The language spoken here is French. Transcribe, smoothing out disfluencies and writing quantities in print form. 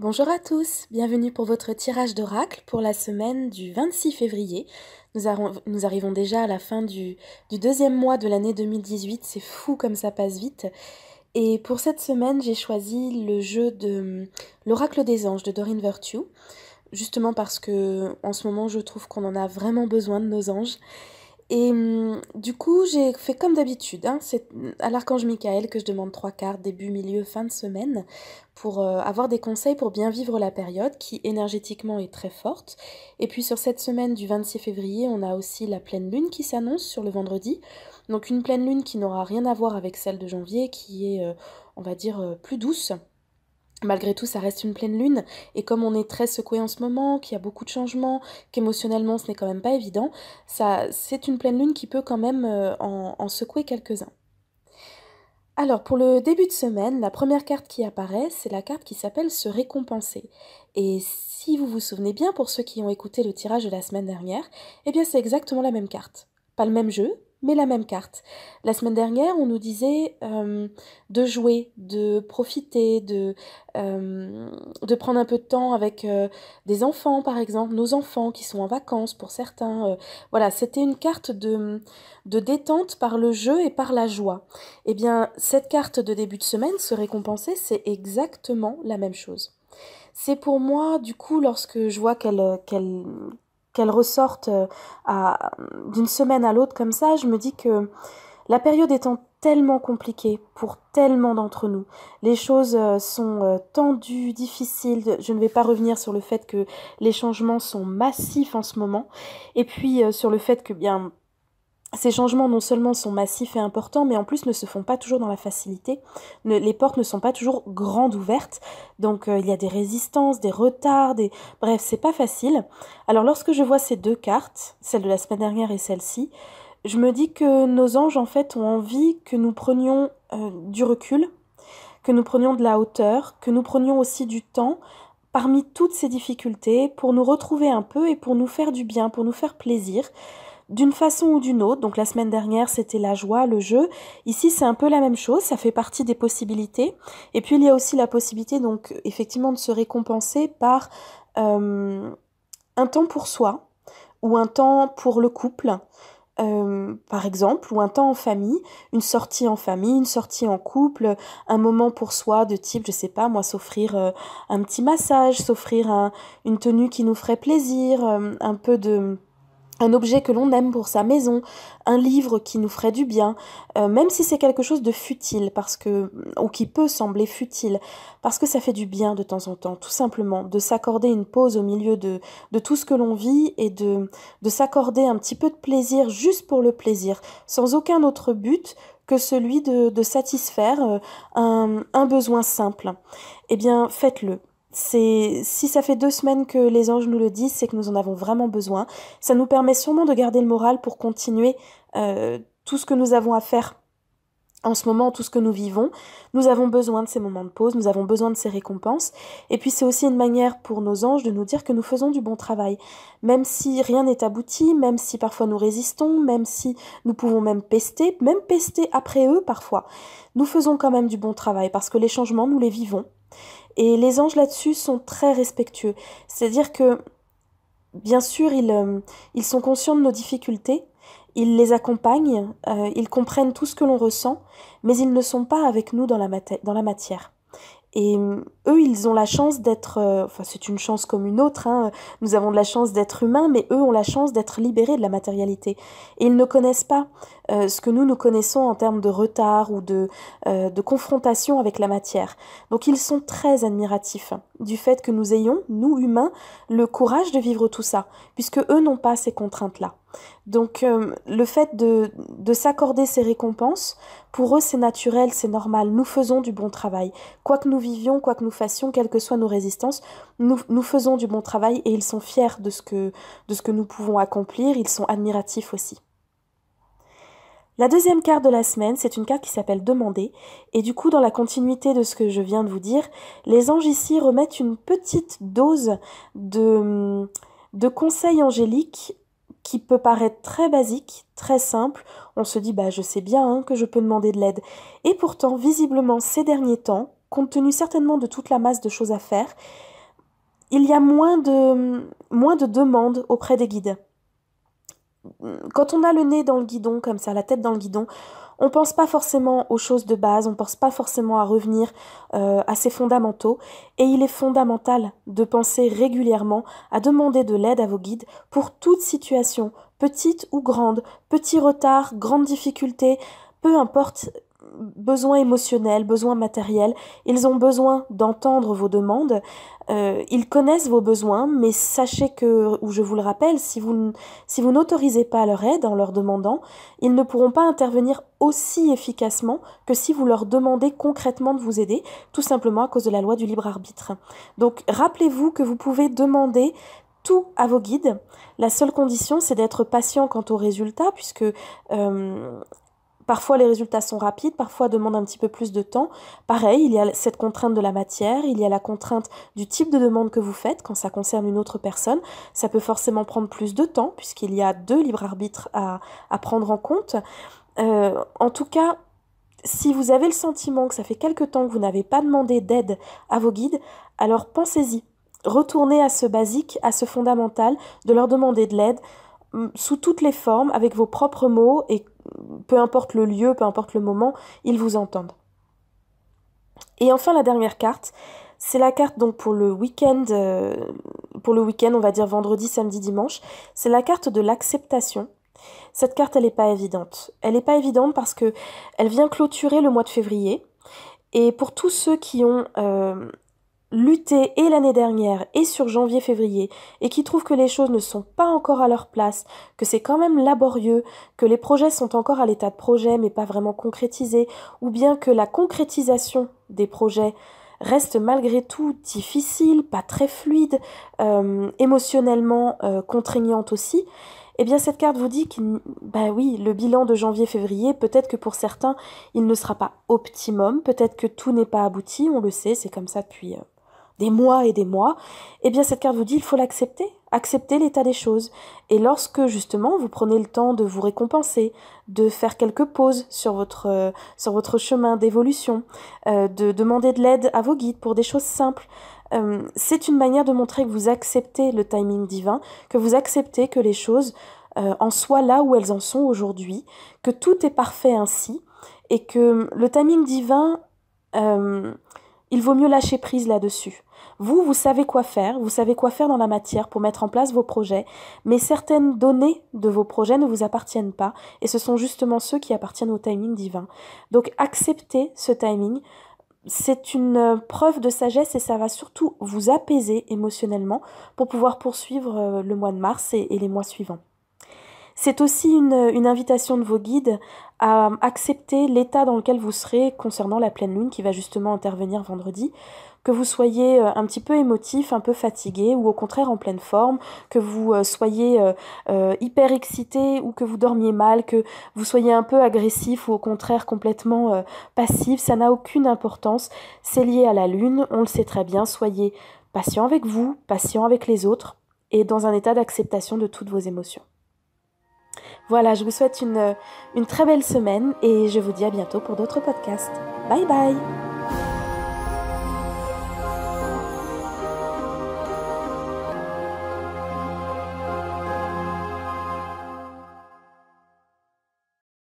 Bonjour à tous, bienvenue pour votre tirage d'oracle pour la semaine du 26 février. Nous arrivons déjà à la fin du deuxième mois de l'année 2018, c'est fou comme ça passe vite. Et pour cette semaine, j'ai choisi le jeu de l'oracle des anges de Doreen Virtue, justement parce que en ce moment je trouve qu'on en a vraiment besoin de nos anges. Et du coup, j'ai fait comme d'habitude, hein, c'est à l'archange Michael que je demande 3 cartes, début, milieu, fin de semaine, pour avoir des conseils pour bien vivre la période qui énergétiquement est très forte. Et puis sur cette semaine du 26 février, on a aussi la pleine lune qui s'annonce sur le vendredi. Donc une pleine lune qui n'aura rien à voir avec celle de janvier, qui est, on va dire, plus douce. Malgré tout, ça reste une pleine lune, et comme on est très secoué en ce moment, qu'il y a beaucoup de changements, qu'émotionnellement ce n'est quand même pas évident, c'est une pleine lune qui peut quand même en secouer quelques-uns. Alors, pour le début de semaine, la première carte qui apparaît, c'est la carte qui s'appelle Se récompenser. Et si vous vous souvenez bien, pour ceux qui ont écouté le tirage de la semaine dernière, eh bien c'est exactement la même carte. Pas le même jeu, mais la même carte. La semaine dernière, on nous disait de jouer, de profiter, de prendre un peu de temps avec des enfants, par exemple, nos enfants qui sont en vacances pour certains. Voilà, c'était une carte de détente par le jeu et par la joie. Eh bien, cette carte de début de semaine, Se récompenser, c'est exactement la même chose. C'est pour moi, du coup, lorsque je vois qu'elle ressorte d'une semaine à l'autre comme ça, je me dis que la période étant tellement compliquée pour tellement d'entre nous, les choses sont tendues, difficiles, je ne vais pas revenir sur le fait que les changements sont massifs en ce moment, et puis sur le fait que bien ces changements non seulement sont massifs et importants, mais en plus ne se font pas toujours dans la facilité. Les portes ne sont pas toujours grandes ouvertes, donc il y a des résistances, des retards, bref, c'est pas facile. Alors lorsque je vois ces deux cartes, celle de la semaine dernière et celle-ci, je me dis que nos anges en fait ont envie que nous prenions du recul, que nous prenions de la hauteur, que nous prenions aussi du temps parmi toutes ces difficultés pour nous retrouver un peu et pour nous faire du bien, pour nous faire plaisir d'une façon ou d'une autre. Donc la semaine dernière, c'était la joie, le jeu. Ici, c'est un peu la même chose, ça fait partie des possibilités. Et puis, il y a aussi la possibilité, donc, effectivement, de se récompenser par un temps pour soi, ou un temps pour le couple, par exemple, ou un temps en famille, une sortie en couple, un moment pour soi de type, je sais pas, moi, s'offrir un petit massage, s'offrir une tenue qui nous ferait plaisir, un objet que l'on aime pour sa maison, un livre qui nous ferait du bien, même si c'est quelque chose de futile, ou qui peut sembler futile, parce que ça fait du bien de temps en temps, tout simplement, de s'accorder une pause au milieu de tout ce que l'on vit et de s'accorder un petit peu de plaisir juste pour le plaisir, sans aucun autre but que celui de satisfaire un besoin simple. Eh bien, faites-le. Si ça fait 2 semaines que les anges nous le disent, c'est que nous en avons vraiment besoin. Ça nous permet sûrement de garder le moral pour continuer tout ce que nous avons à faire en ce moment, tout ce que nous vivons. Nous avons besoin de ces moments de pause, nous avons besoin de ces récompenses. Et puis c'est aussi une manière pour nos anges de nous dire que nous faisons du bon travail. Même si rien n'est abouti, même si parfois nous résistons, même si nous pouvons même pester après eux parfois, nous faisons quand même du bon travail parce que les changements, nous les vivons. Et les anges là-dessus sont très respectueux. C'est-à-dire que, bien sûr, ils sont conscients de nos difficultés, ils les accompagnent, ils comprennent tout ce que l'on ressent, mais ils ne sont pas avec nous dans la matière. Et eux, ils ont la chance d'être, enfin c'est une chance comme une autre, hein, nous avons de la chance d'être humains, mais eux ont la chance d'être libérés de la matérialité. Et ils ne connaissent pas ce que nous connaissons en termes de retard ou de confrontation avec la matière. Donc ils sont très admiratifs du fait que nous ayons, nous humains, le courage de vivre tout ça, puisque eux n'ont pas ces contraintes-là. Donc le fait de s'accorder ces récompenses, pour eux c'est naturel, c'est normal, nous faisons du bon travail. Quoi que nous vivions, quoi que nous fassions, quelles que soient nos résistances, nous faisons du bon travail et ils sont fiers de ce que nous pouvons accomplir, ils sont admiratifs aussi. La deuxième carte de la semaine, c'est une carte qui s'appelle Demander. Et du coup, dans la continuité de ce que je viens de vous dire, les anges ici remettent une petite dose de conseils angéliques qui peut paraître très basique, très simple. On se dit, je sais bien hein, que je peux demander de l'aide. Et pourtant, visiblement, ces derniers temps, compte tenu certainement de toute la masse de choses à faire, il y a moins de demandes auprès des guides. Quand on a le nez dans le guidon, comme ça, la tête dans le guidon, on pense pas forcément aux choses de base, on pense pas forcément à revenir à ses fondamentaux, et il est fondamental de penser régulièrement à demander de l'aide à vos guides pour toute situation, petite ou grande, petit retard, grande difficulté, peu importe, besoin émotionnel, besoin matériel, ils ont besoin d'entendre vos demandes, ils connaissent vos besoins, mais sachez que, ou je vous le rappelle, si vous n'autorisez pas leur aide en leur demandant, ils ne pourront pas intervenir aussi efficacement que si vous leur demandez concrètement de vous aider, tout simplement à cause de la loi du libre arbitre. Donc rappelez-vous que vous pouvez demander tout à vos guides. La seule condition, c'est d'être patient quant aux résultats, puisque parfois les résultats sont rapides, parfois demandent un petit peu plus de temps. Pareil, il y a cette contrainte de la matière, il y a la contrainte du type de demande que vous faites quand ça concerne une autre personne. Ça peut forcément prendre plus de temps, puisqu'il y a 2 libres arbitres à prendre en compte. En tout cas, si vous avez le sentiment que ça fait quelque temps que vous n'avez pas demandé d'aide à vos guides, alors pensez-y. Retournez à ce basique, à ce fondamental, de leur demander de l'aide sous toutes les formes, avec vos propres mots, et peu importe le lieu, peu importe le moment, ils vous entendent. Et enfin, la dernière carte, c'est la carte donc pour le week-end, on va dire vendredi, samedi, dimanche. C'est la carte de l'acceptation. Cette carte, elle n'est pas évidente. Elle n'est pas évidente parce que elle vient clôturer le mois de février. Et pour tous ceux qui ont lutter et l'année dernière et sur janvier-février et qui trouvent que les choses ne sont pas encore à leur place, que c'est quand même laborieux, que les projets sont encore à l'état de projet mais pas vraiment concrétisés, ou bien que la concrétisation des projets reste malgré tout difficile, pas très fluide, émotionnellement contraignante aussi, eh bien cette carte vous dit que, oui, le bilan de janvier-février, peut-être que pour certains, il ne sera pas optimum, peut-être que tout n'est pas abouti, on le sait, c'est comme ça depuis des mois et des mois, eh bien cette carte vous dit il faut l'accepter, accepter l'état des choses. Et lorsque justement vous prenez le temps de vous récompenser, de faire quelques pauses sur votre chemin d'évolution, de demander de l'aide à vos guides pour des choses simples, c'est une manière de montrer que vous acceptez le timing divin, que vous acceptez que les choses en soient là où elles en sont aujourd'hui, que tout est parfait ainsi, et que le timing divin, il vaut mieux lâcher prise là-dessus. Vous savez quoi faire dans la matière pour mettre en place vos projets, mais certaines données de vos projets ne vous appartiennent pas, et ce sont justement ceux qui appartiennent au timing divin. Donc acceptez ce timing, c'est une preuve de sagesse et ça va surtout vous apaiser émotionnellement pour pouvoir poursuivre le mois de mars et les mois suivants. C'est aussi une invitation de vos guides à accepter l'état dans lequel vous serez concernant la pleine lune qui va justement intervenir vendredi, que vous soyez un petit peu émotif, un peu fatigué ou au contraire en pleine forme, que vous soyez hyper excité ou que vous dormiez mal, que vous soyez un peu agressif ou au contraire complètement passif, ça n'a aucune importance, c'est lié à la lune, on le sait très bien, soyez patient avec vous, patient avec les autres et dans un état d'acceptation de toutes vos émotions. Voilà, je vous souhaite une très belle semaine et je vous dis à bientôt pour d'autres podcasts. Bye bye!